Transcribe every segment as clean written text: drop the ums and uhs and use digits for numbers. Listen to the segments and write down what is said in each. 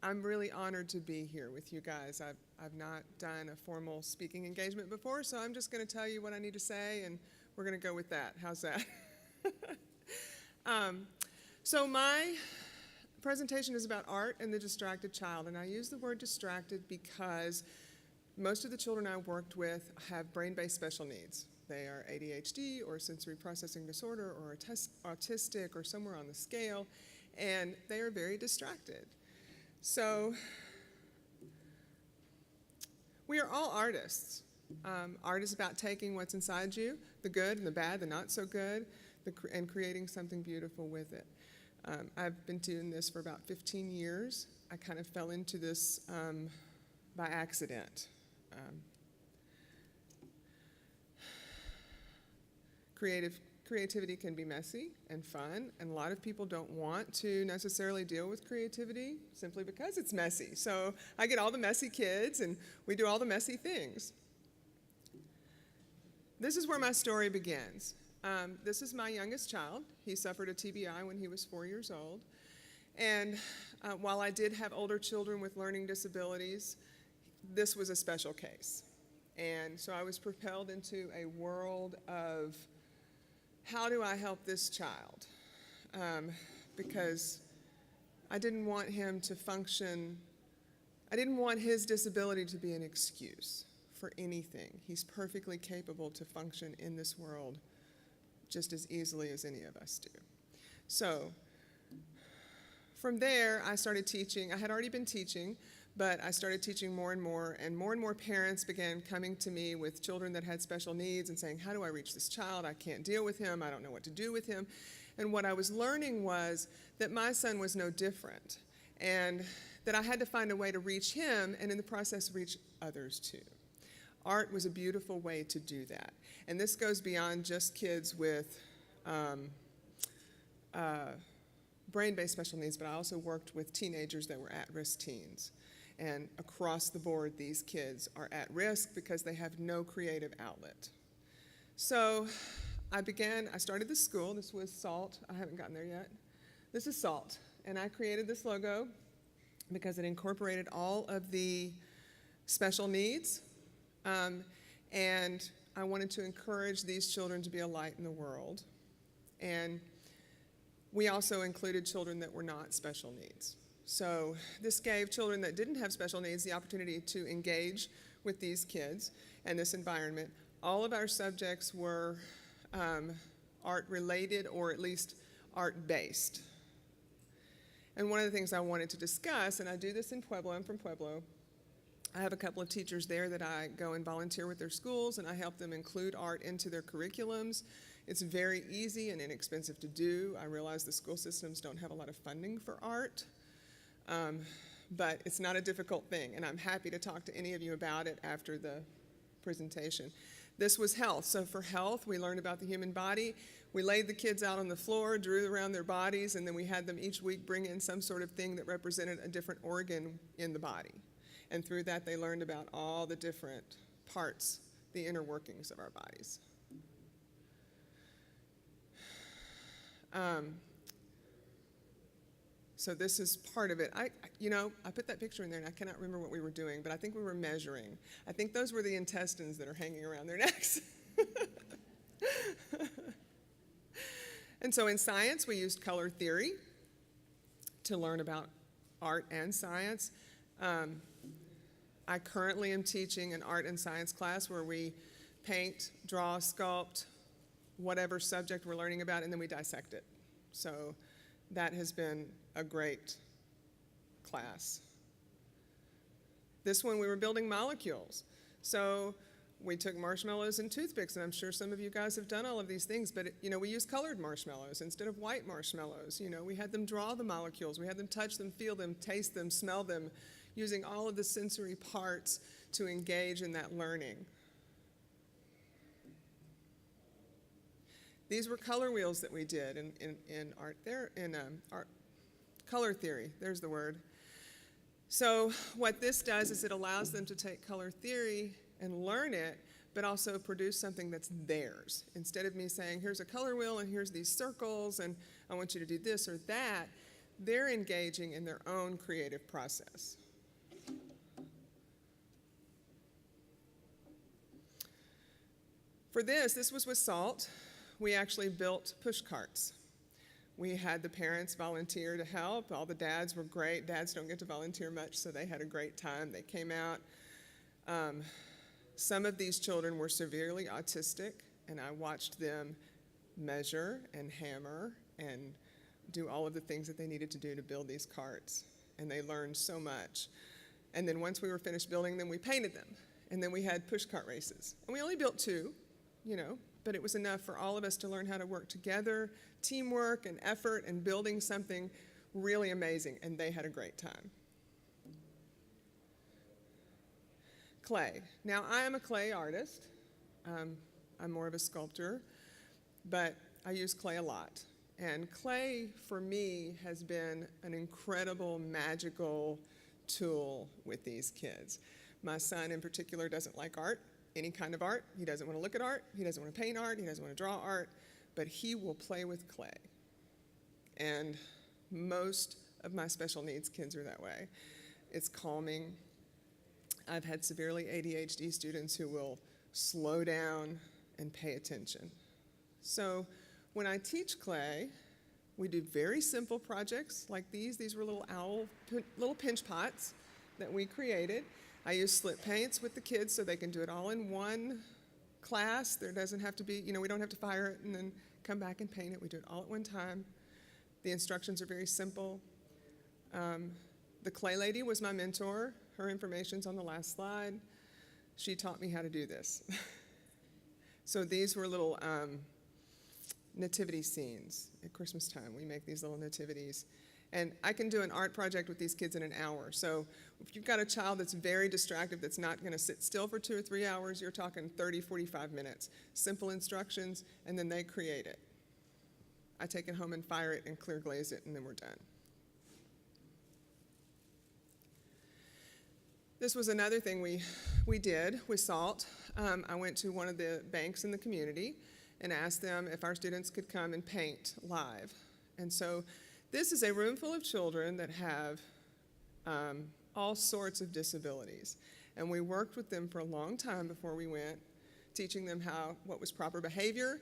I'm really honored to be here with you guys. I've not done a formal speaking engagement before, so I'm just going to tell you what I need to say, and we're going to go with that. How's that? So my presentation is about art and the distracted child, and I use the word distracted because most of the children I worked with have brain-based special needs. They are ADHD or sensory processing disorder or autistic or somewhere on the scale, and they are very distracted. So we are all artists. Art is about taking what's inside you, the good and the bad, the not so good, and creating something beautiful with it. I've been doing this for about 15 years. I kind of fell into this by accident. Creativity can be messy and fun, and a lot of people don't want to necessarily deal with creativity simply because it's messy. So I get all the messy kids, and we do all the messy things. This is where my story begins. This is my youngest child. He suffered a TBI when he was 4 years old. And while I did have older children with learning disabilities, this was a special case. And so I was propelled into a world of how do I help this child? Because I didn't want him to function, I didn't want his disability to be an excuse for anything. He's perfectly capable to function in this world just as easily as any of us do. So from there, I started teaching. I had already been teaching, but I started teaching more and more parents began coming to me with children that had special needs and saying, how do I reach this child? I can't deal with him. I don't know what to do with him. And what I was learning was that my son was no different, and that I had to find a way to reach him and in the process reach others too. Art was a beautiful way to do that. And this goes beyond just kids with brain-based special needs, but I also worked with teenagers that were at-risk teens. And across the board, these kids are at risk because they have no creative outlet. So I started this school. This was SALT. I haven't gotten there yet. This is SALT. And I created this logo because it incorporated all of the special needs. And I wanted to encourage these children to be a light in the world. And we also included children that were not special needs. So this gave children that didn't have special needs the opportunity to engage with these kids and this environment. All of our subjects were art-related or at least art-based. And one of the things I wanted to discuss, and I do this in Pueblo, I'm from Pueblo, I have a couple of teachers there that I go and volunteer with their schools, and I help them include art into their curriculums. It's very easy and inexpensive to do. I realize the school systems don't have a lot of funding for art, but it's not a difficult thing, and I'm happy to talk to any of you about it after the presentation. This was health. So for health, we learned about the human body. We laid the kids out on the floor, drew around their bodies, and then we had them each week bring in some sort of thing that represented a different organ in the body. And through that, they learned about all the different parts, the inner workings of our bodies. So this is part of it. I put that picture in there, and I cannot remember what we were doing, but I think we were measuring. I think those were the intestines that are hanging around their necks. And so in science, we used color theory to learn about art and science. I currently am teaching an art and science class where we paint, draw, sculpt, whatever subject we're learning about, and then we dissect it. So that has been a great class. This one, we were building molecules. So we took marshmallows and toothpicks, and I'm sure some of you guys have done all of these things, but we used colored marshmallows instead of white marshmallows. We had them draw the molecules. We had them touch them, feel them, taste them, smell them, using all of the sensory parts to engage in that learning. These were color wheels that we did in art color theory. There's the word. So what this does is it allows them to take color theory and learn it, but also produce something that's theirs. Instead of me saying, here's a color wheel and here's these circles and I want you to do this or that, they're engaging in their own creative process. For this was with SALT. We actually built push carts. We had the parents volunteer to help. All the dads were great. Dads don't get to volunteer much, so they had a great time. They came out. Some of these children were severely autistic, and I watched them measure and hammer and do all of the things that they needed to do to build these carts. And they learned so much. And then once we were finished building them, we painted them. And then we had push cart races. And we only built 2, but it was enough for all of us to learn how to work together, teamwork and effort, and building something really amazing. And they had a great time. Clay. Now, I am a clay artist. I'm more of a sculptor, but I use clay a lot. And clay, for me, has been an incredible, magical tool with these kids. My son, in particular, doesn't like art, any kind of art. He doesn't want to look at art. He doesn't want to paint art. He doesn't want to draw art. But he will play with clay. And most of my special needs kids are that way. It's calming. I've had severely ADHD students who will slow down and pay attention. So when I teach clay, we do very simple projects like these. These were little pinch pots that we created. I use slip paints with the kids so they can do it all in one class. There doesn't have to be, we don't have to fire it and then come back and paint it. We do it all at one time. The instructions are very simple. The clay lady was my mentor. Her information's on the last slide. She taught me how to do this. So these were little nativity scenes at Christmas time. We make these little nativities. And I can do an art project with these kids in an hour. So if you've got a child that's very distracted, that's not going to sit still for 2 or 3 hours, you're talking 30, 45 minutes. Simple instructions, and then they create it. I take it home and fire it and clear glaze it, and then we're done. This was another thing we did with SALT. I went to one of the banks in the community and asked them if our students could come and paint live. And so this is a room full of children that have all sorts of disabilities. And we worked with them for a long time before we went, teaching them what was proper behavior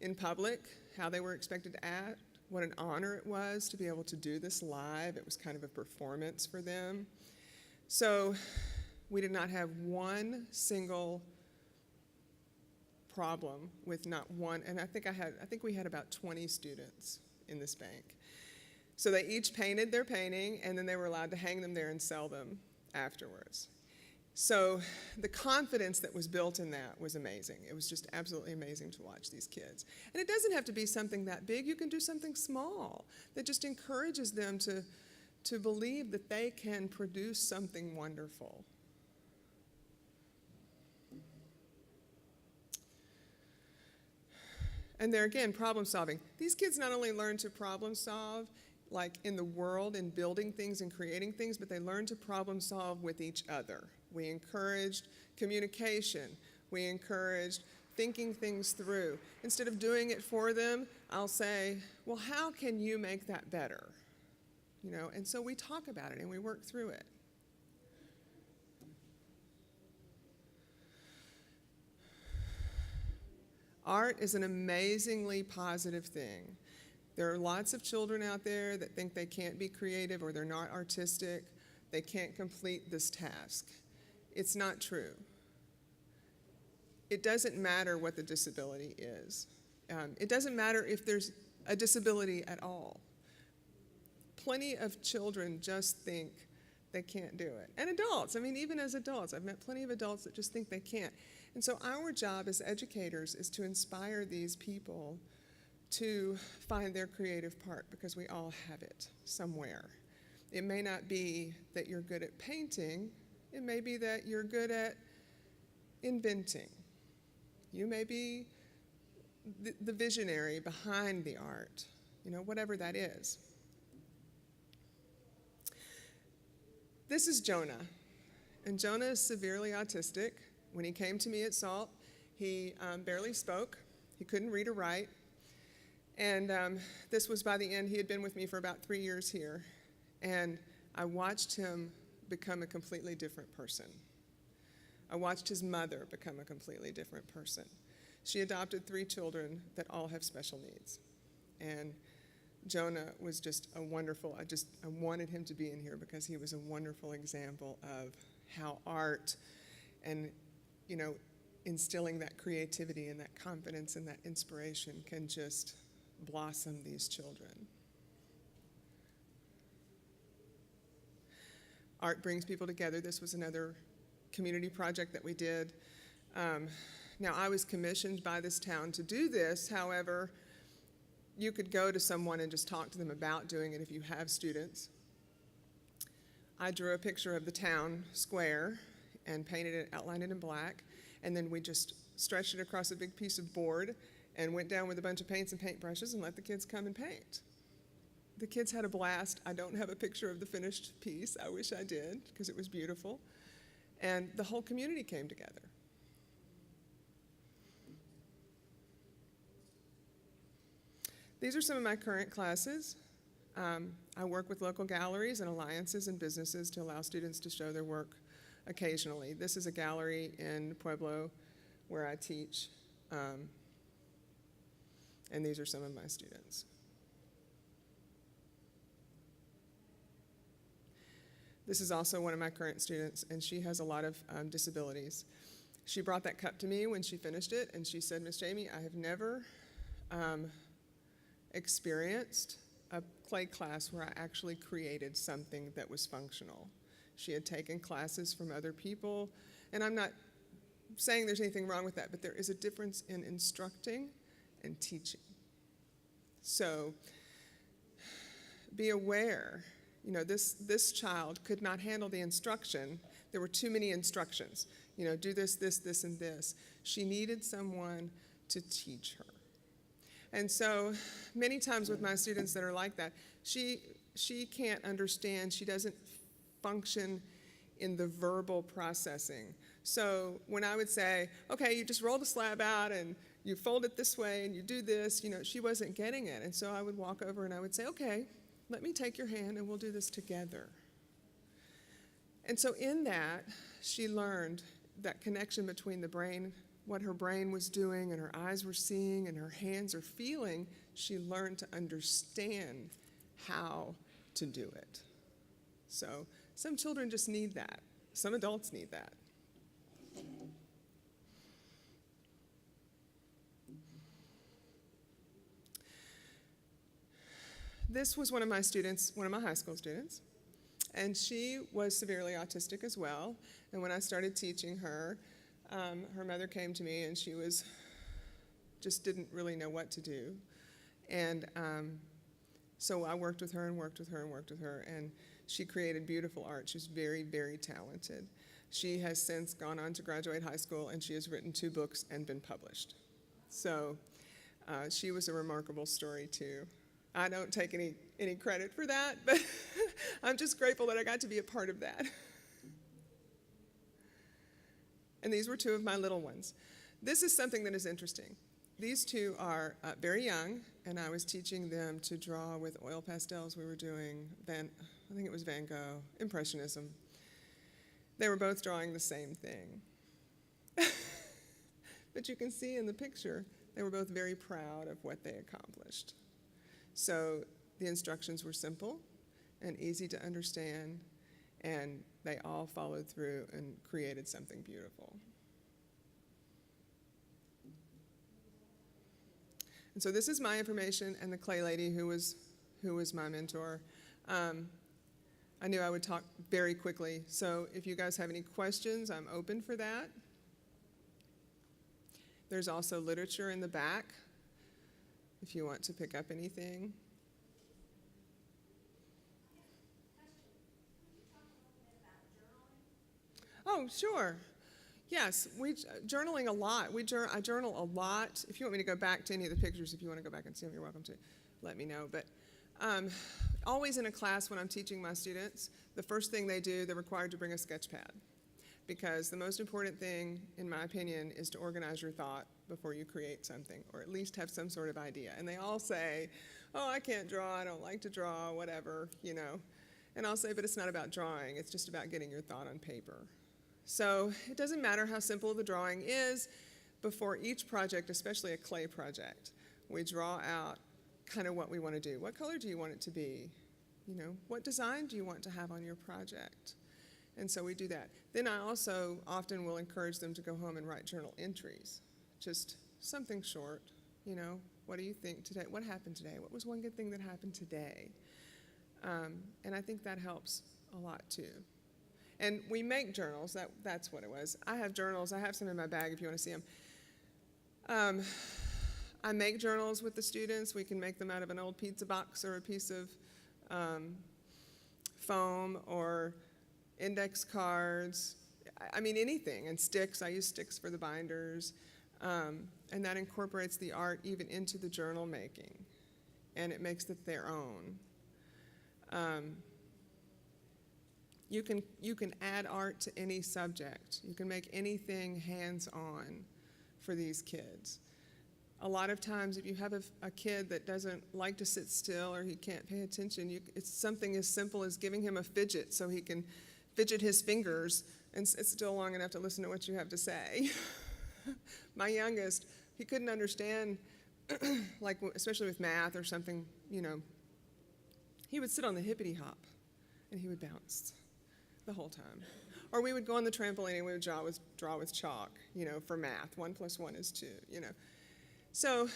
in public, how they were expected to act, what an honor it was to be able to do this live. It was kind of a performance for them. So we did not have one single problem with not one, and I think we had about 20 students in this bank. So they each painted their painting, and then they were allowed to hang them there and sell them afterwards. So the confidence that was built in that was amazing. It was just absolutely amazing to watch these kids. And it doesn't have to be something that big. You can do something small that just encourages them to believe that they can produce something wonderful. And there again, problem solving. These kids not only learn to problem solve, like in the world and building things and creating things, but they learn to problem solve with each other. We encouraged communication. We encouraged thinking things through. Instead of doing it for them, I'll say, well, how can you make that better? And so we talk about it and we work through it. Art is an amazingly positive thing. There are lots of children out there that think they can't be creative or they're not artistic. They can't complete this task. It's not true. It doesn't matter what the disability is. It doesn't matter if there's a disability at all. Plenty of children just think they can't do it. And adults, even as adults, I've met plenty of adults that just think they can't. And so our job as educators is to inspire these people to find their creative part, because we all have it somewhere. It may not be that you're good at painting. It may be that you're good at inventing. You may be the visionary behind the art, whatever that is. This is Jonah, and Jonah is severely autistic. When he came to me at SALT, he barely spoke. He couldn't read or write. And this was by the end. He had been with me for about 3 years here. And I watched him become a completely different person. I watched his mother become a completely different person. She adopted 3 children that all have special needs. And Jonah was just a wonderful, I wanted him to be in here because he was a wonderful example of how art and, you know, instilling that creativity and that confidence and that inspiration can just blossom these children. Art brings people together. This was another community project that we did. Now, I was commissioned by this town to do this. However, you could go to someone and just talk to them about doing it if you have students. I drew a picture of the town square and painted it, outlined it in black, and then we just stretched it across a big piece of board and went down with a bunch of paints and paintbrushes and let the kids come and paint. The kids had a blast. I don't have a picture of the finished piece. I wish I did, because it was beautiful. And the whole community came together. These are some of my current classes. I work with local galleries and alliances and businesses to allow students to show their work occasionally. This is a gallery in Pueblo where I teach, and these are some of my students. This is also one of my current students, and she has a lot of disabilities. She brought that cup to me when she finished it, and she said, "Miss Jamie, I have never experienced a clay class where I actually created something that was functional." She had taken classes from other people, and I'm not saying there's anything wrong with that, but there is a difference in instructing and teaching. So be aware. You know, this child could not handle the instruction. There were too many instructions. You know, do this, this, this, and this. She needed someone to teach her. And so many times with my students that are like that, she can't understand. She doesn't function in the verbal processing. So when I would say, okay, you just roll the slab out and you fold it this way and you do this, you know, she wasn't getting it. And so I would walk over and I would say, okay, let me take your hand and we'll do this together. And so in that, she learned that connection between the brain, what her brain was doing and her eyes were seeing and her hands are feeling. She learned to understand how to do it. So some children just need that. Some adults need that. This was one of my students, one of my high school students, and she was severely autistic as well. And when I started teaching her, her mother came to me and she just didn't really know what to do. And so I worked with her and worked with her and worked with her, and she created beautiful art. She's very, very talented. She has since gone on to graduate high school, and she has written 2 books and been published. So she was a remarkable story too. I don't take any credit for that, but I'm just grateful that I got to be a part of that. And these were 2 of my little ones. This is something that is interesting. These 2 are very young, and I was teaching them to draw with oil pastels. We were doing, I think it was Van Gogh, Impressionism. They were both drawing the same thing. But you can see in the picture, they were both very proud of what they accomplished. So the instructions were simple and easy to understand, and they all followed through and created something beautiful. And so this is my information and the clay lady who was my mentor. I knew I would talk very quickly, so if you guys have any questions, I'm open for that. There's also literature in the back if you want to pick up anything. Oh, sure. Yes, we journaling a lot. I journal a lot. If you want me to go back to any of the pictures, if you want to go back and see them, you're welcome to let me know. But always in a class when I'm teaching my students, the first thing they do, they're required to bring a sketch pad. because the most important thing, in my opinion, is to organize your thought before you create something, or at least have some sort of idea. And they all say, oh, I can't draw, I don't like to draw, whatever, you know. And I'll say, but it's not about drawing, it's just about getting your thought on paper. So it doesn't matter how simple the drawing is. Before each project, especially a clay project, we draw out kind of what we want to do. What color do you want it to be? You know, what design do you want to have on your project? And so we do that. Then I also often will encourage them to go home and write journal entries. Just something short, you know, what do you think today? What happened today? What was one good thing that happened today? And I think that helps a lot too. And we make journals, that's what it was. I have journals, I have some in my bag if you want to see them. I make journals with the students. We can make them out of an old pizza box or a piece of foam or index cards, I mean anything, and sticks. I use sticks for the binders, and that incorporates the art even into the journal making, and it makes it their own. You can add art to any subject. You can make anything hands-on for these kids. A lot of times, if you have a kid that doesn't like to sit still or he can't pay attention, it's something as simple as giving him a fidget so he can fidget his fingers and sit still long enough to listen to what you have to say. My youngest, he couldn't understand, like especially with math or something, you know, he would sit on the hippity hop and he would bounce the whole time. Or we would go on the trampoline and we would draw with chalk, you know, for math. 1 + 1 is 2, you know. So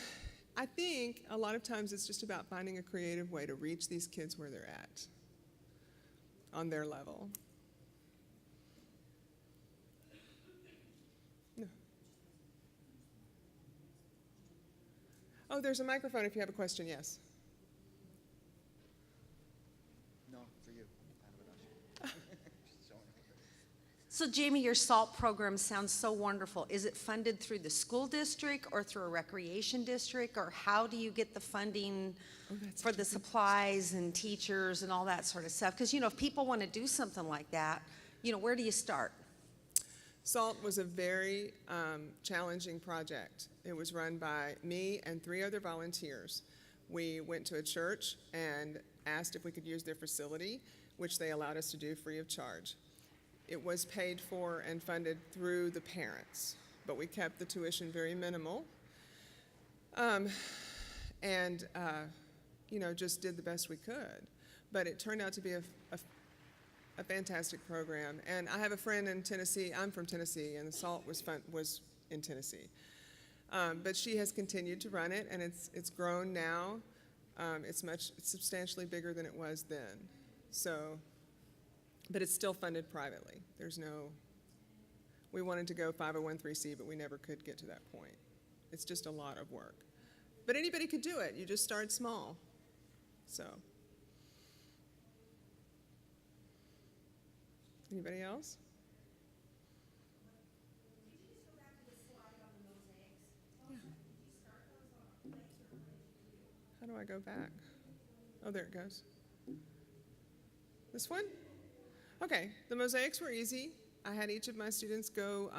I think a lot of times it's just about finding a creative way to reach these kids where they're at, on their level. No. Oh, there's a microphone if you have a question, yes. No, for you. So Jamie, your SALT program sounds so wonderful. Is it funded through the school district or through a recreation district, or how do you get the funding for the supplies and teachers and all that sort of stuff? Because, you know, if people want to do something like that, you know, where do you start? SALT was a very challenging project. It was run by me and 3 other volunteers. We went to a church and asked if we could use their facility, which they allowed us to do free of charge. It was paid for and funded through the parents, but we kept the tuition very minimal. You know, just did the best we could. But it turned out to be a fantastic program. And I have a friend in Tennessee. I'm from Tennessee, and the SALT was in Tennessee. But she has continued to run it, and it's grown now. It's substantially bigger than it was then. So. But it's still funded privately. We wanted to go 501(c), but we never could get to that point. It's just a lot of work. But anybody could do it. You just start small. So. Anybody else? Yeah. How do I go back? Oh, there it goes. This one? Okay, the mosaics were easy. I had each of my students go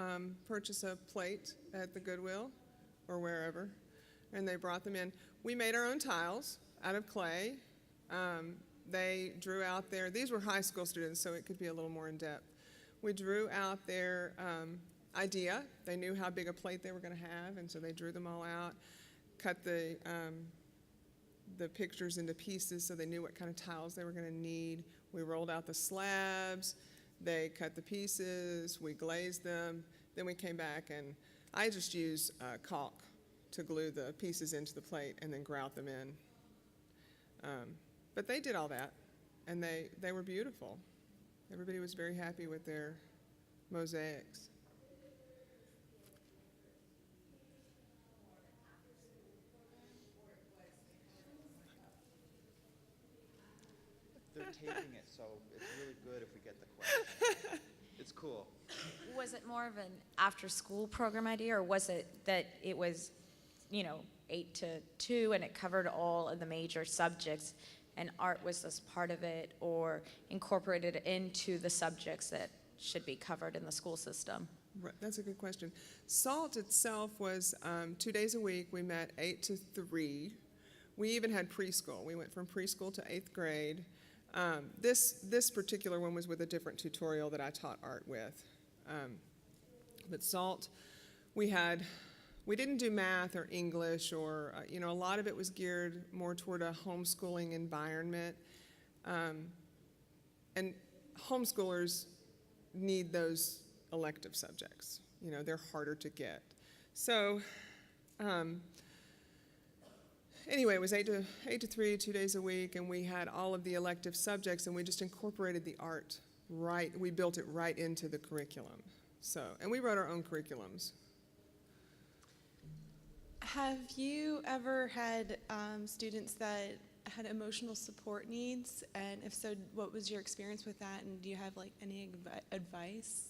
purchase a plate at the Goodwill or wherever, and they brought them in. We made our own tiles out of clay. They drew out these were high school students, so it could be a little more in depth. We drew out their idea. They knew how big a plate they were going to have, and so they drew them all out, cut the pictures into pieces so they knew what kind of tiles they were going to need. We rolled out the slabs, they cut the pieces, we glazed them, then we came back and I just used caulk to glue the pieces into the plate and then grout them in. But they did all that, and they were beautiful. Everybody was very happy with their mosaics. They're taping it, so it's really good if we get the question. It's cool. Was it more of an after-school program idea, or was it that it was, 8 to 2 and it covered all of the major subjects and art was just part of it, or incorporated into the subjects that should be covered in the school system? Right, that's a good question. SALT itself was 2 days a week. We met 8 to 3. We even had preschool. We went from preschool to 8th grade. This particular one was with a different tutorial that I taught art with. But SALT, we didn't do math or English or, a lot of it was geared more toward a homeschooling environment. And homeschoolers need those elective subjects. They're harder to get. So, anyway, it was 8 to 3, 2 days a week, and we had all of the elective subjects, and we just incorporated the art we built it right into the curriculum. So, and we wrote our own curriculums. Have you ever had students that had emotional support needs? And if so, what was your experience with that? And do you have any advice?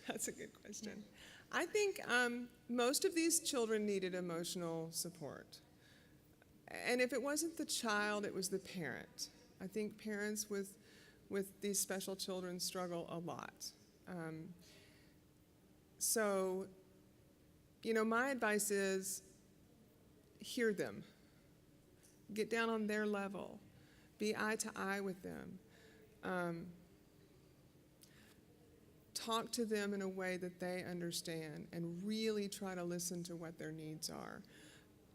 That's a good question. I think most of these children needed emotional support. And if it wasn't the child, it was the parent. I think parents with these special children struggle a lot. So, my advice is hear them. Get down on their level. Be eye to eye with them. Talk to them in a way that they understand and really try to listen to what their needs are.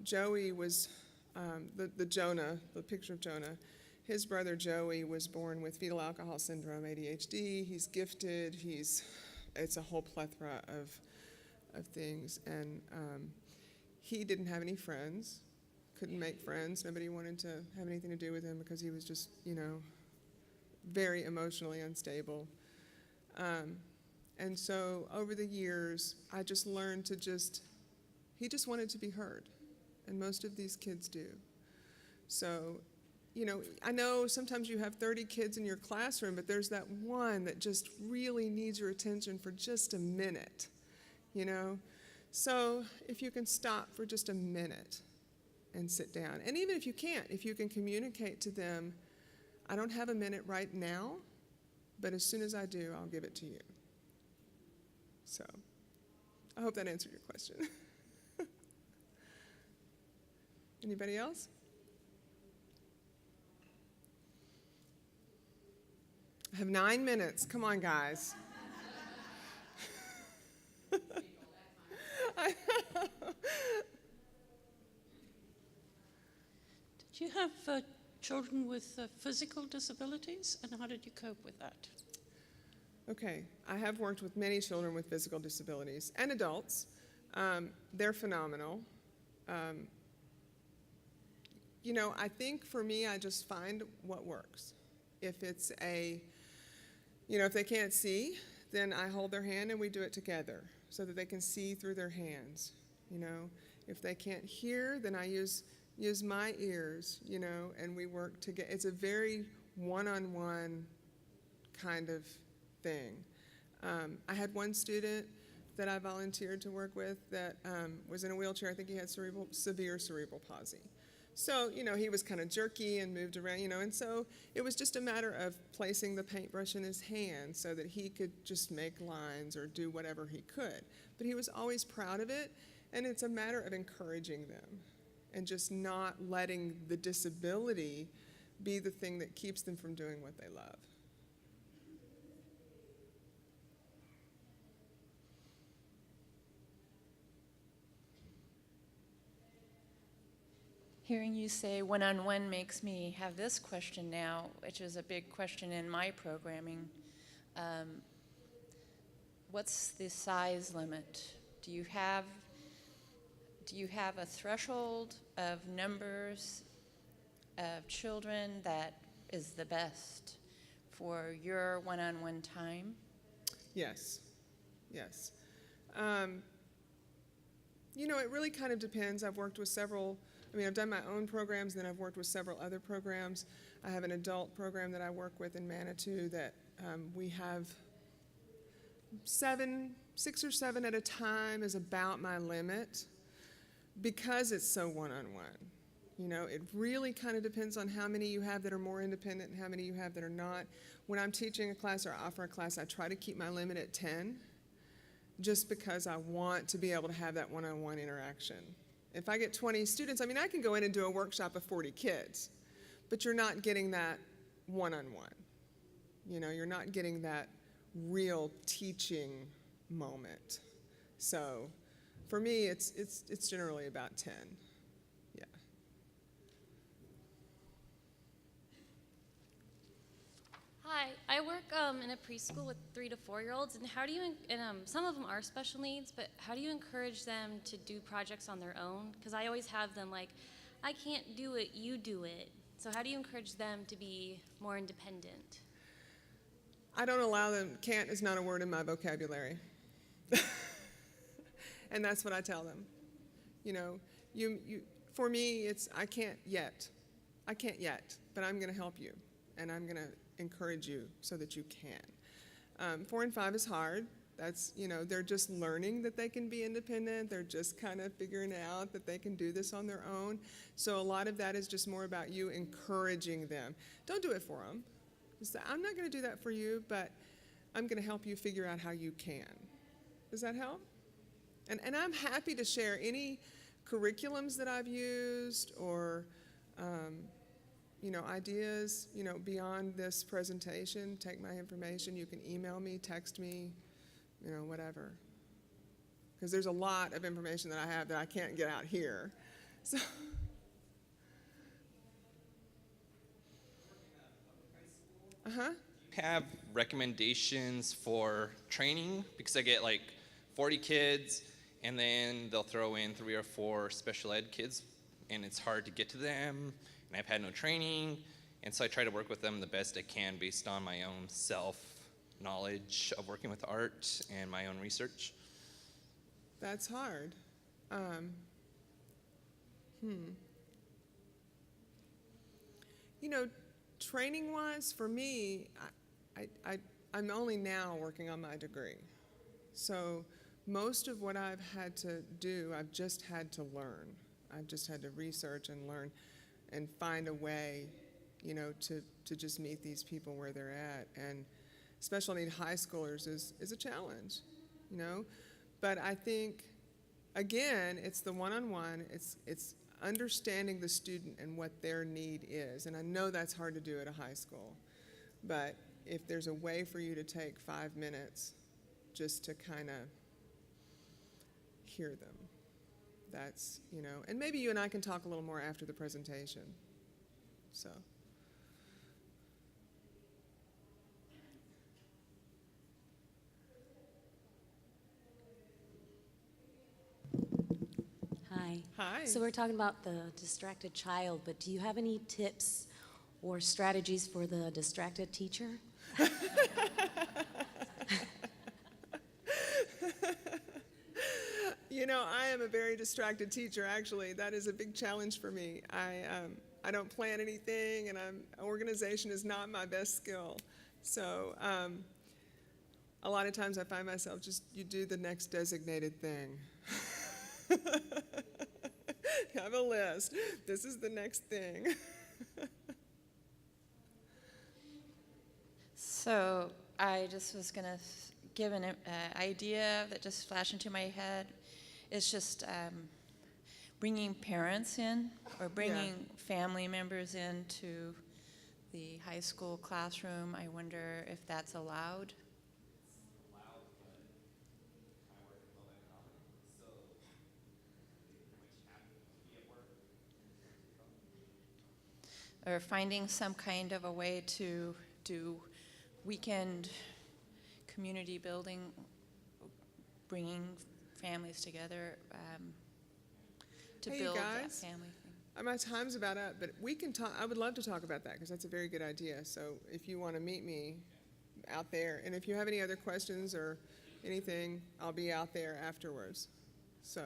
Joey was, the Jonah, the picture of Jonah, his brother Joey was born with fetal alcohol syndrome, ADHD. He's gifted. It's a whole plethora of things. And he didn't have any friends, couldn't make friends. Nobody wanted to have anything to do with him because he was just, very emotionally unstable. And so over the years, I just learned he just wanted to be heard. And most of these kids do. So, I know sometimes you have 30 kids in your classroom, but there's that one that just really needs your attention for just a minute, So if you can stop for just a minute and sit down, and even if you can't, if you can communicate to them, I don't have a minute right now, but as soon as I do, I'll give it to you. So I hope that answered your question. Anybody else? I have 9 minutes. Come on, guys. I know. Did you have children with physical disabilities, and how did you cope with that? Okay, I have worked with many children with physical disabilities and adults. They're phenomenal. I think for me, I just find what works. If it's if they can't see, then I hold their hand and we do it together so that they can see through their hands. If they can't hear, then I use my ears, and we work together. It's a very one-on-one kind of thing. I had one student that I volunteered to work with that was in a wheelchair. I think he had severe cerebral palsy. So, he was kind of jerky and moved around, and so it was just a matter of placing the paintbrush in his hand so that he could just make lines or do whatever he could. But he was always proud of it, and it's a matter of encouraging them and just not letting the disability be the thing that keeps them from doing what they love. Hearing you say one-on-one makes me have this question now, which is a big question in my programming. What's the size limit? Do you have a threshold of numbers of children that is the best for your one-on-one time? Yes. It really kind of depends. I've worked with I've done my own programs, then I've worked with several other programs. I have an adult program that I work with in Manitou that we have 6 or 7 at a time is about my limit because it's so one-on-one. You know, it really kind of depends on how many you have that are more independent and how many you have that are not. When I'm teaching a class or offer a class, I try to keep my limit at 10, just because I want to be able to have that one-on-one interaction. If I get 20 students, I mean, I can go in and do a workshop of 40 kids, but you're not getting that one-on-one. You know, you're not getting that real teaching moment. So for me, it's generally about 10. Yeah. Hi, I work in a preschool with 3 to 4-year-olds, and how do you, some of them are special needs, but how do you encourage them to do projects on their own? Because I always have them like, I can't do it, you do it. So how do you encourage them to be more independent? I don't allow them. Can't is not a word in my vocabulary. And that's what I tell them. You know, for me, it's I can't yet. I can't yet, but I'm going to help you, and I'm going to encourage you so that you can. 4 and 5 is hard. That's, you know, they're just learning that they can be independent. They're just kind of figuring out that they can do this on their own. So a lot of that is just more about you encouraging them. Don't do it for them. Just say, I'm not going to do that for you, but I'm going to help you figure out how you can. Does that help? And I'm happy to share any curriculums that I've used or, you know, ideas, you know, beyond this presentation. Take my information. You can email me, text me, you know, whatever. Because there's a lot of information that I have that I can't get out here. So. Uh-huh. Have recommendations for training? Because I get like 40 kids, and then they'll throw in 3 or 4 special ed kids, and it's hard to get to them, and I've had no training, and so I try to work with them the best I can based on my own self-knowledge of working with art and my own research. That's hard. You know, training-wise, for me, I'm only now working on my degree. So most of what I've had to do, I've just had to learn. I've just had to research and learn and find a way, you know, to just meet these people where they're at. And special need high schoolers is a challenge, you know. But I think, again, it's the one-on-one. It's understanding the student and what their need is. And I know that's hard to do at a high school. But if there's a way for you to take 5 minutes just to kind of hear them, that's, you know, and maybe you and I can talk a little more after the presentation. So. Hi. Hi. So we're talking about the distracted child, but do you have any tips or strategies for the distracted teacher? You know, I am a very distracted teacher, actually. That is a big challenge for me. I don't plan anything, and organization is not my best skill. So a lot of times I find myself just, you do the next designated thing. Have a list. This is the next thing. So I just was going to give an idea that just flashed into my head. It's just bringing parents in or bringing family members into the high school classroom. I wonder if that's allowed. Or finding some kind of a way to do weekend community building, bringing families together to Hey, build you that guys. family thing. My time's about up, but we can talk. I would love to talk about that because that's a very good idea. So if you want to meet me out there, and if you have any other questions or anything, I'll be out there afterwards. So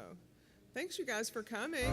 thanks you guys for coming.